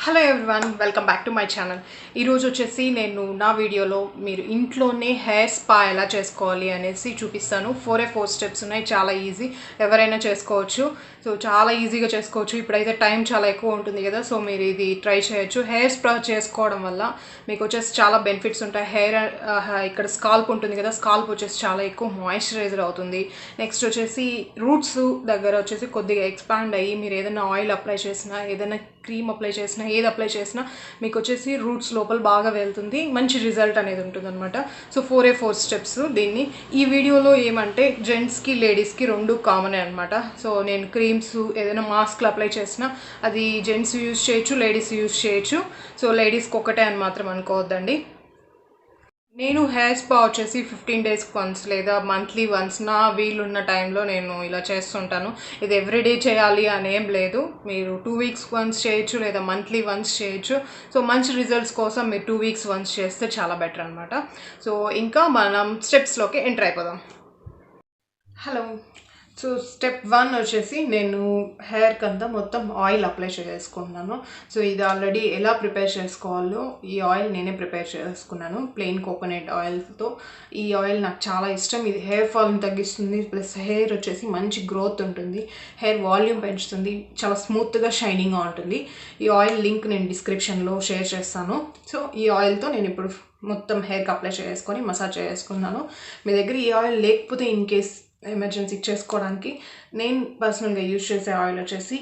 Hello everyone, welcome back to my channel. ఈరోజు వచ్చేసి నేను నా వీడియోలో మీరు ఇంట్లోనే హెయిర్ స్పా ఎలా చేసుకోవాలి అనేసి చూపిస్తాను. 4 స్టెప్స్ ఉన్నాయి, చాలా ఈజీ, ఎవరైనా చేసుకోవచ్చు. సో చాలా ఈజీగా చేసుకోవచ్చు. ఇప్పుడైతే టైం చాలా ఎక్కువ ఉంటుంది కదా, సో మీరు ఇది ట్రై చేయొచ్చు. హెయిర్ స్పా చేసుకోవడం వల్ల మీకు వచ్చేసి చాలా బెనిఫిట్స్ ఉంటాయి. ఇక్కడ స్కాల్ప్ ఉంటుంది కదా, స్కాల్ప్ వచ్చేసి చాలా ఎక్కువ మాయిశ్చరైజర్ అవుతుంది. నెక్స్ట్ వచ్చేసి రూట్స్ దగ్గర వచ్చేసి కొద్దిగా ఎక్స్పాండ్ అయ్యి మీరు ఏదైనా ఆయిల్ అప్లై చేసినా, ఏదైనా క్రీమ్ అప్లై చేసినా, ఏది అప్లై చేసినా మీకు వచ్చేసి రూట్స్ లోపల బాగా వెళ్తుంది, మంచి రిజల్ట్ అనేది ఉంటుంది అనమాట. So 4 steps. దీన్ని ఈ వీడియోలో ఏమంటే జెంట్స్కి లేడీస్కి రెండు కామనే అనమాట. సో నేను క్రీమ్స్ ఏదైనా మాస్క్లు అప్లై చేసినా అది జెంట్స్ యూజ్ చేయొచ్చు, లేడీస్ యూజ్ చేయొచ్చు. సో లేడీస్కి ఒక్కటే అని మాత్రం అనుకోవద్దండి. నేను హెయిర్ స్పా వచ్చేసి 15 డేస్కి వన్స్ లేదా మంత్లీ వన్స్ నా వీలున్న టైంలో నేను ఇలా చేస్తుంటాను. ఇది ఎవ్రీడే చేయాలి అనేం లేదు, మీరు 2 వీక్స్ వన్స్ చేయొచ్చు లేదా మంత్లీ వన్స్ చేయొచ్చు. సో మంచి రిజల్ట్స్ కోసం మీరు 2 వీక్స్ వన్స్ చేస్తే చాలా బెటర్ అనమాట. సో ఇంకా మనం స్టెప్స్లోకి ఎంటర్ అయిపోదాం. హలో. సో స్టెప్ 1 వచ్చేసి నేను హెయిర్కి అంతా మొత్తం ఆయిల్ అప్లై చేసుకుంటున్నాను. సో ఇది ఆల్రెడీ ఎలా ప్రిపేర్ చేసుకోవాలో ఈ ఆయిల్ నేనే ప్రిపేర్ చేసుకున్నాను, ప్లెయిన్ కోకోనట్ ఆయిల్తో. ఈ ఆయిల్ నాకు చాలా ఇష్టం. ఇది హెయిర్ ఫాల్ని తగ్గిస్తుంది, ప్లస్ హెయిర్ వచ్చేసి మంచి గ్రోత్ ఉంటుంది, హెయిర్ వాల్యూమ్ పెంచుతుంది, చాలా స్మూత్గా షైనింగ్గా ఉంటుంది. ఈ ఆయిల్ లింక్ నేను డిస్క్రిప్షన్లో షేర్ చేస్తాను. సో ఈ ఆయిల్తో నేను ఇప్పుడు మొత్తం హెయిర్కి అప్లై చేసుకొని మసాజ్ చేసుకున్నాను. మీ దగ్గర ఈ ఆయిల్ లేకపోతే ఇన్ కేస్ ఎమర్జెన్సీ చేసుకోవడానికి నేను పర్సనల్గా యూజ్ చేసే ఆయిల్ వచ్చేసి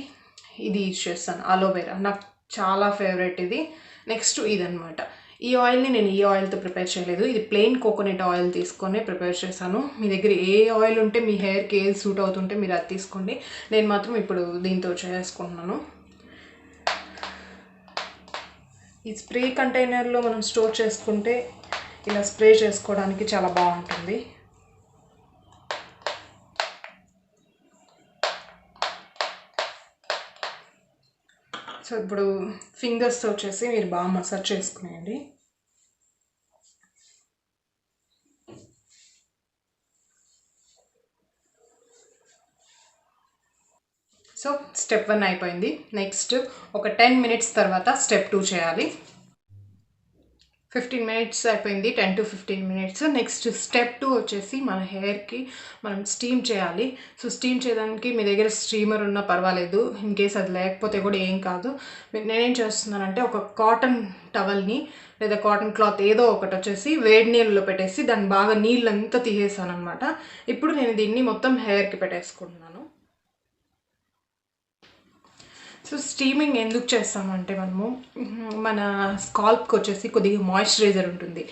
ఇది యూజ్ చేస్తాను, అలోవెరా. నాకు చాలా ఫేవరెట్ ఇది. నెక్స్ట్ ఇదనమాట. ఈ ఆయిల్ని నేను ఈ ఆయిల్తో ప్రిపేర్ చేయలేదు, ఇది ప్లెయిన్ కోకోనట్ ఆయిల్ తీసుకొని ప్రిపేర్ చేశాను. మీ దగ్గర ఏ ఆయిల్ ఉంటే మీ హెయిర్కి ఏది సూట్ అవుతుంటే మీరు అది తీసుకోండి. నేను మాత్రం ఇప్పుడు దీంతో చేసుకుంటున్నాను. ఈ స్ప్రే కంటైనర్లో మనం స్టోర్ చేసుకుంటే ఇలా స్ప్రే చేసుకోవడానికి చాలా బాగుంటుంది. సో ఇప్పుడు ఫింగర్స్తో వచ్చేసి మీరు బాగా మసాజ్ చేసుకునేయండి. సో స్టెప్ 1 అయిపోయింది. నెక్స్ట్ ఒక 10 మినిట్స్ తర్వాత స్టెప్ 2 చేయాలి. 15 మినిట్స్ అయిపోయింది, 10 to 15 మినిట్స్. నెక్స్ట్ స్టెప్ 2 వచ్చేసి మన హెయిర్కి మనం స్టీమ్ చేయాలి. సో స్టీమ్ చేయడానికి మీ దగ్గర స్టీమర్ ఉన్నా పర్వాలేదు, ఇన్ కేస్ అది లేకపోతే కూడా ఏం కాదు. నేనేం చేస్తున్నానంటే ఒక కాటన్ టవల్ని లేదా కాటన్ క్లాత్ ఏదో ఒకటి వచ్చేసి వేడి నీళ్ళలో పెట్టేసి దాన్ని బాగా నీళ్ళంతా తీసేసాను అనమాట. ఇప్పుడు నేను దీన్ని మొత్తం హెయిర్కి పెట్టేసుకుంటున్నాను. సో స్టీమింగ్ ఎందుకు చేస్తామంటే మనము మన స్కాల్ప్కి వచ్చేసి కొద్దిగా మాయిశ్చరైజర్ ఉంటుంది.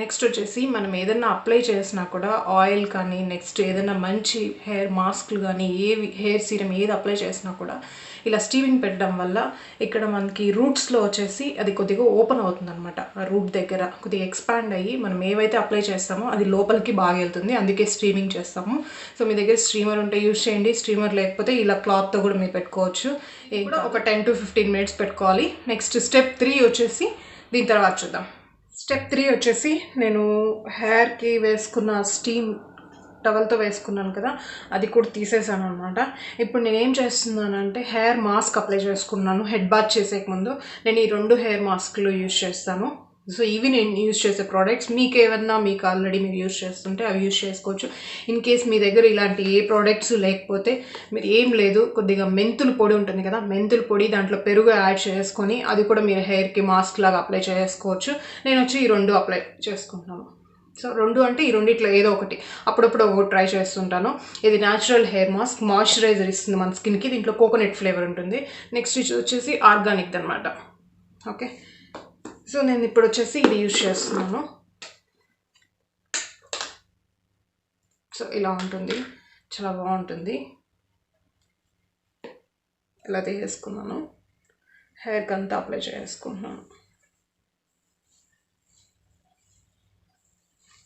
నెక్స్ట్ వచ్చేసి మనం ఏదైనా అప్లై చేసినా కూడా ఆయిల్ కానీ, నెక్స్ట్ ఏదైనా మంచి హెయిర్ మాస్క్లు కానీ, హెయిర్ సీరం ఏది అప్లై చేసినా కూడా ఇలా స్టీమింగ్ పెట్టడం వల్ల ఇక్కడ మనకి రూట్స్లో వచ్చేసి అది కొద్దిగా ఓపెన్ అవుతుంది అనమాట. ఆ రూట్ దగ్గర కొద్దిగా ఎక్స్పాండ్ అయ్యి మనం ఏవైతే అప్లై చేస్తామో అది లోపలికి బాగా వెళ్తుంది, అందుకే స్టీమింగ్ చేస్తాము. సో మీ దగ్గర స్టీమర్ ఉంటే యూజ్ చేయండి, స్టీమర్ లేకపోతే ఇలా క్లాత్తో కూడా మీరు పెట్టుకోవచ్చు. కూడా ఒక 10 to 15 మినిట్స్ పెట్టుకోవాలి. నెక్స్ట్ స్టెప్ 3 వచ్చేసి దీని తర్వాత చూద్దాం. స్టెప్ 3 వచ్చేసి నేను హెయిర్కి వేసుకున్న స్టీమ్ టవల్తో వేసుకున్నాను కదా, అది కూడా తీసేసాను అనమాట. ఇప్పుడు నేను ఏం చేస్తున్నానంటే హెయిర్ మాస్క్ అప్లై చేసుకున్నాను. హెడ్ బాత్ చేసేక ముందు నేను ఈ 2 హెయిర్ మాస్క్లు యూజ్ చేస్తాను. సో ఇవి నేను యూజ్ చేసే ప్రోడక్ట్స్. మీకు ఏమన్నా మీకు ఆల్రెడీ మీరు యూజ్ చేస్తుంటే అవి యూజ్ చేసుకోవచ్చు. ఇన్ కేస్ మీ దగ్గర ఇలాంటి ఏ ప్రోడక్ట్స్ లేకపోతే మీరు ఏం లేదు, కొద్దిగా మెంతుల పొడి ఉంటుంది కదా, మెంతుల పొడి దాంట్లో పెరుగు యాడ్ చేసుకొని అది కూడా మీరు హెయిర్కి మాస్క్ లాగా అప్లై చేసుకోవచ్చు. నేను వచ్చి ఈ 2 అప్లై చేసుకుంటున్నాను. సో 2 అంటే ఈ రెండిట్లో ఏదో ఒకటి అప్పుడప్పుడు ట్రై చేస్తుంటాను. ఇది న్యాచురల్ హెయిర్ మాస్క్, మాయిశ్చరైజర్ ఇస్తుంది మన స్కిన్కి. దీంట్లో కోకోనట్ ఫ్లేవర్ ఉంటుంది. నెక్స్ట్ వచ్చేసి ఆర్గానిక్ అనమాట. ఓకే, సో నేను ఇప్పుడు వచ్చేసి ఇది యూజ్ చేస్తున్నాను. సో ఇలా ఉంటుంది, చాలా బాగుంటుంది. ఇలా తీసేసుకున్నాను, హెయిర్కి అంతా అప్లై చేసుకుంటున్నాను.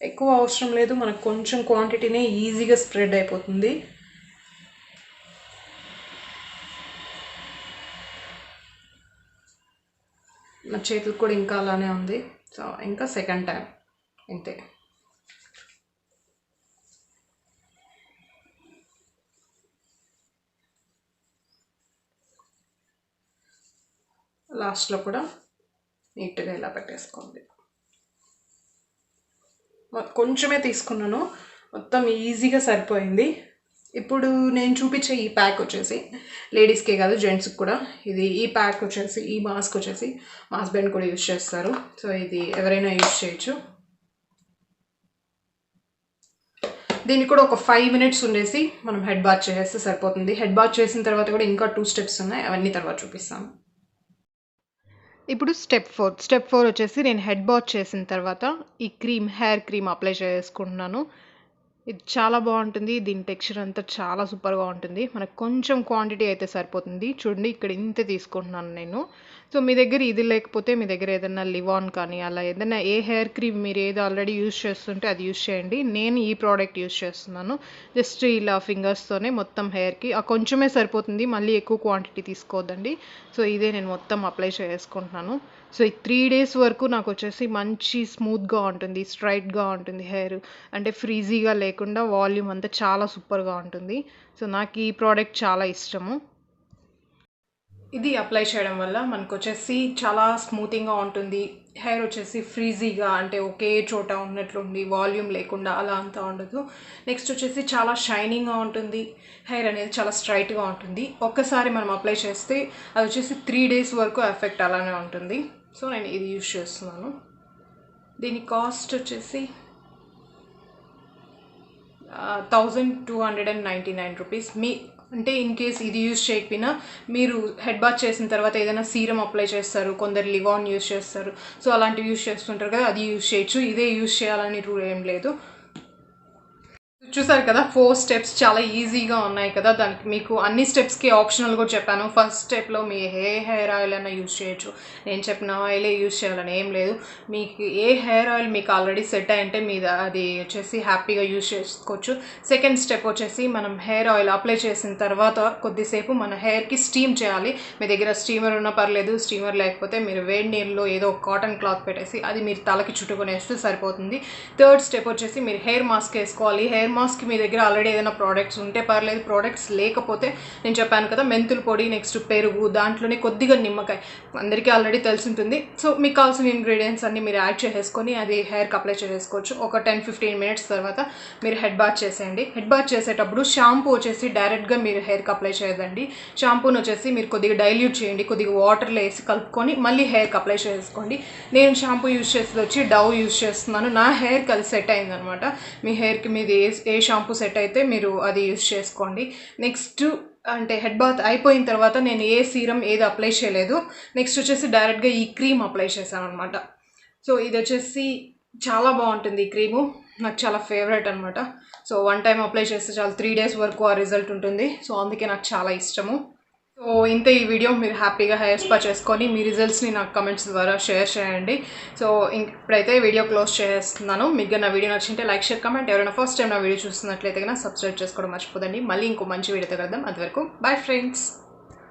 ఎక్కువ అవసరం లేదు, మనకు కొంచెం క్వాంటిటీనే ఈజీగా స్ప్రెడ్ అయిపోతుంది. నా చేతులు కూడా ఇంకా అలానే ఉంది. సో ఇంకా సెకండ్ టైం ఇంతే. లాస్ట్లో కూడా నీట్గా ఇలా పెట్టేసుకోండి. కొంచెమే తీసుకున్నాను, మొత్తం ఈజీగా సరిపోయింది. ఇప్పుడు నేను చూపించే ఈ ప్యాక్ వచ్చేసి లేడీస్కే కాదు జెంట్స్కి కూడా. ఈ ప్యాక్ వచ్చేసి, ఈ మాస్క్ వచ్చేసి మా హస్బెండ్ కూడా యూజ్ చేస్తారు. సో ఇది ఎవరైనా యూజ్ చేయొచ్చు. దీన్ని కూడా ఒక 5 minutes ఉండేసి మనం హెడ్ బాత్ చేసేస్తే సరిపోతుంది. హెడ్ బాత్ చేసిన తర్వాత కూడా ఇంకా 2 steps ఉన్నాయి, అవన్నీ తర్వాత చూపిస్తాను. ఇప్పుడు స్టెప్ 4 వచ్చేసి నేను హెడ్ బాత్ చేసిన తర్వాత ఈ హెయిర్ క్రీమ్ అప్లై చేసుకుంటున్నాను. ఇది చాలా బాగుంటుంది. దీని టెక్స్చర్ అంతా చాలా సూపర్గా ఉంటుంది. మనకు కొంచెం క్వాంటిటీ అయితే సరిపోతుంది. చూడండి ఇక్కడ ఇంత తీసుకుంటున్నాను నేను. సో మీ దగ్గర ఇది లేకపోతే మీ దగ్గర ఏదైనా లివాన్ కానీ అలా ఏదైనా ఏ హెయిర్ క్రీమ్ మీరు ఏది ఆల్రెడీ యూజ్ చేస్తుంటే అది యూజ్ చేయండి. నేను ఈ ప్రోడక్ట్ యూజ్ చేస్తున్నాను. జస్ట్ ఇలా ఫింగర్స్తోనే మొత్తం హెయిర్కి కొంచెమే సరిపోతుంది, మళ్ళీ ఎక్కువ క్వాంటిటీ తీసుకోవద్దండి. సో ఇదే నేను మొత్తం అప్లై చేసుకుంటున్నాను. సో ఈ 3 days వరకు నాకు వచ్చేసి మంచి స్మూత్గా ఉంటుంది, స్ట్రైట్గా ఉంటుంది హెయిర్. అంటే ఫ్రీజీగా లేకుండా వాల్యూమ్ అంతా చాలా సూపర్గా ఉంటుంది. సో నాకు ఈ ప్రోడక్ట్ చాలా ఇష్టము. ఇది అప్లై చేయడం వల్ల మనకు వచ్చేసి చాలా స్మూతింగ్గా ఉంటుంది. హెయిర్ వచ్చేసి ఫ్రీజీగా, అంటే ఒకే చోట ఉన్నట్లుండి వాల్యూమ్ లేకుండా అలా అంతా ఉండదు. నెక్స్ట్ వచ్చేసి చాలా షైనింగ్గా ఉంటుంది. హెయిర్ అనేది చాలా స్ట్రైట్గా ఉంటుంది. ఒక్కసారి మనం అప్లై చేస్తే అది వచ్చేసి 3 days వరకు ఎఫెక్ట్ అలానే ఉంటుంది. సో నేను ఇది యూజ్ చేస్తున్నాను. దీని కాస్ట్ వచ్చేసి 1299 రూపీస్. అంటే ఇన్ కేస్ ఇది యూజ్ చేయకపోయినా మీరు హెడ్ బాత్ చేసిన తర్వాత ఏదైనా సీరం అప్లై చేస్తారు, కొందరు లివాన్ యూజ్ చేస్తారు. సో అలాంటివి యూజ్ చేస్తుంటారు కదా, అది యూజ్ చేయొచ్చు. ఇదే యూజ్ చేయాలని రూల్ ఏం లేదు. చూసారు కదా 4 steps చాలా ఈజీగా ఉన్నాయి కదా. దానికి మీకు అన్ని స్టెప్స్కి ఆప్షనల్ కూడా చెప్పాను. ఫస్ట్ స్టెప్లో మీ హెయిర్ ఆయిల్ అయినా యూజ్ చేయొచ్చు, నేను చెప్పిన ఆయిలే యూజ్ చేయాలని ఏం లేదు. మీకు ఏ హెయిర్ ఆయిల్ మీకు ఆల్రెడీ సెట్ అయ్యింటే మీద అది వచ్చేసి హ్యాపీగా యూజ్ చేసుకోవచ్చు. సెకండ్ స్టెప్ వచ్చేసి మనం హెయిర్ ఆయిల్ అప్లై చేసిన తర్వాత కొద్దిసేపు మన హెయిర్కి స్టీమ్ చేయాలి. మీ దగ్గర స్టీమర్ ఉన్నా పర్లేదు, స్టీమర్ లేకపోతే మీరు వేడి నీళ్ళలో ఏదో కాటన్ క్లాత్ పెట్టేసి అది మీరు తలకి చుట్టుకునేస్తే సరిపోతుంది. థర్డ్ స్టెప్ వచ్చేసి మీరు హెయిర్ మాస్క్ వేసుకోవాలి. హెయిర్ మాస్క్ మీ దగ్గర ఆల్రెడీ ఏదైనా ప్రోడక్ట్స్ ఉంటే పర్లేదు, ప్రోడక్ట్స్ లేకపోతే నేను చెప్పాను కదా మెంతుల పొడి, నెక్స్ట్ పెరుగు, దాంట్లోనే కొద్దిగా నిమ్మకాయ, అందరికీ ఆల్రెడీ తెలిసి ఉంటుంది. సో మీకు కావాల్సిన ఇంగ్రీడియంట్స్ అన్ని మీరు యాడ్ చేసేసుకొని అది హెయిర్కి అప్లై చేసుకోవచ్చు. ఒక 10-15 minutes తర్వాత మీరు హెడ్ బాత్ చేసేయండి. హెడ్ బాత్ చేసేటప్పుడు షాంపూ వచ్చేసి డైరెక్ట్గా మీరు హెయిర్కి అప్లై చేయదండి. షాంపూని వచ్చేసి మీరు కొద్దిగా డైల్యూట్ చేయండి, కొద్దిగా వాటర్లో వేసి కలుపుకొని మళ్ళీ హెయిర్కి అప్లై చేసుకోండి. నేను షాంపూ యూజ్ చేసేది వచ్చి డవ్ యూజ్ చేస్తున్నాను. నా హెయిర్కి అది సెట్ అయిందనమాట. మీ హెయిర్కి మీది ఏ షాంపూ సెట్ అయితే మీరు అది యూజ్ చేసుకోండి. నెక్స్ట్ అంటే హెడ్ బాత్ అయిపోయిన తర్వాత నేను ఏ సీరం ఏది అప్లై చేయలేదు. నెక్స్ట్ వచ్చేసి డైరెక్ట్గా ఈ క్రీమ్ అప్లై చేశాను అనమాట. సో ఇది వచ్చేసి చాలా బాగుంటుంది. ఈ క్రీము నాకు చాలా ఫేవరెట్ అనమాట. సో 1 time అప్లై చేస్తే చాలా 3 days వరకు ఆ రిజల్ట్ ఉంటుంది. సో అందుకే నాకు చాలా ఇష్టము. సో ఇంతే ఈ వీడియో. మీరు హ్యాపీగా హెయిర్ స్పా చేసుకొని మీ రిజల్ట్స్ని నాకు కమెంట్స్ ద్వారా షేర్ చేయండి. సో ఇప్పుడైతే వీడియో క్లోజ్ చేస్తున్నాను. మీకు నా వీడియో నచ్చింటే లైక్, షేర్, కమెంట్. ఎవరైనా ఫస్ట్ టైం నా వీడియో చూస్తున్నట్లయితే కనుక సబ్స్క్రైబ్ చేసుకోవడం మర్చిపోదండి. మళ్ళీ ఇంకో మంచి వీడియోతో కలుద్దాం. అంతవరకు బాయ్ ఫ్రెండ్స్.